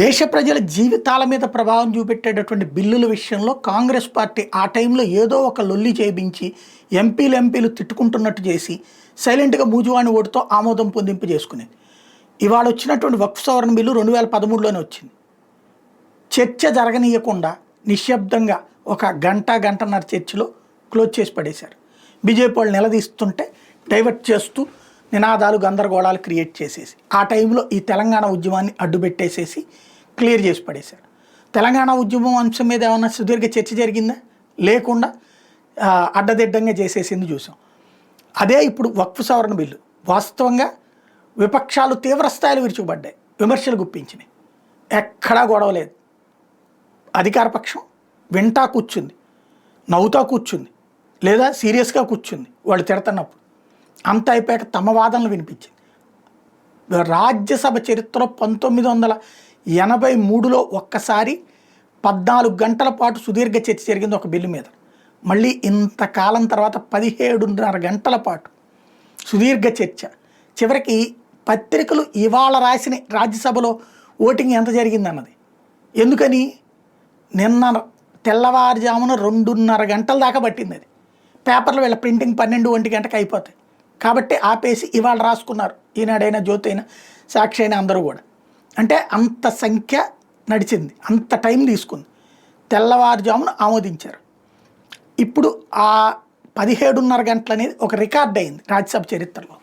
దేశ ప్రజల జీవితాల మీద ప్రభావం చూపెట్టేటటువంటి బిల్లుల విషయంలో కాంగ్రెస్ పార్టీ ఆ టైంలో ఏదో ఒక లొల్లి చేయించి ఎంపీలు తిట్టుకుంటున్నట్టు చేసి సైలెంట్గా మూజువాణి ఓటుతో ఆమోదం పొందింపు చేసుకునేది. ఇవాళ వచ్చినటువంటి వక్ఫ్ సవరణ బిల్లు 2013లోనే వచ్చింది. చర్చ జరగనీయకుండా నిశ్శబ్దంగా ఒక గంటన్నర చర్చలో క్లోజ్ చేసి పడేశారు. బీజేపీ వాళ్ళు నిలదీస్తుంటే డైవర్ట్ చేస్తూ నినాదాలు గందరగోళాలు క్రియేట్ చేసేసి ఆ టైంలో ఈ తెలంగాణ ఉద్యమాన్ని అడ్డుపెట్టేసేసి క్లియర్ చేసి పడేశారు. తెలంగాణ ఉద్యమం అంశం మీద ఏమన్నా సుదీర్ఘ చర్చ జరిగిందా? లేకుండా అడ్డదిడ్డంగా చేసేసింది చూసాం. అదే ఇప్పుడు వక్ఫ్ సవరణ బిల్లు వాస్తవంగా విపక్షాలు తీవ్రస్థాయిలో విరుచుకుపడ్డాయి, విమర్శలు గుప్పించినాయి. ఎక్కడా గొడవ లేదు. అధికార పక్షం వింటా కూర్చుంది, నవ్వుతా కూర్చుంది, లేదా సీరియస్గా కూర్చుంది వాళ్ళు తిడుతున్నప్పుడు. అంత అయిపోయాక తమ వాదనలు వినిపించింది. రాజ్యసభ చరిత్రలో 1983లో ఒక్కసారి 14 గంటల పాటు సుదీర్ఘ చర్చ జరిగింది ఒక బిల్లు మీద. మళ్ళీ ఇంతకాలం తర్వాత 17.5 గంటల పాటు సుదీర్ఘ చర్చ. చివరికి పత్రికలు ఇవాళ రాసిన రాజ్యసభలో ఓటింగ్ ఎంత జరిగిందన్నది. ఎందుకని? నిన్న తెల్లవారుజామున 2.5 గంటల దాకా పట్టింది. అది పేపర్లు వీళ్ళ ప్రింటింగ్ 12-1 గంటకు అయిపోతాయి కాబట్టి ఆపేసి ఇవాళ రాసుకున్నారు. ఈనాడైనా జ్యోతి అయినా సాక్షి అయినా అందరూ కూడా. అంటే అంత సంఖ్య నడిచింది, అంత టైం తీసుకుంది. తెల్లవారుజామున ఆమోదించారు. ఇప్పుడు ఆ 17.5 గంటలు అనేది ఒక రికార్డ్ అయింది రాజ్యసభ చరిత్రలో.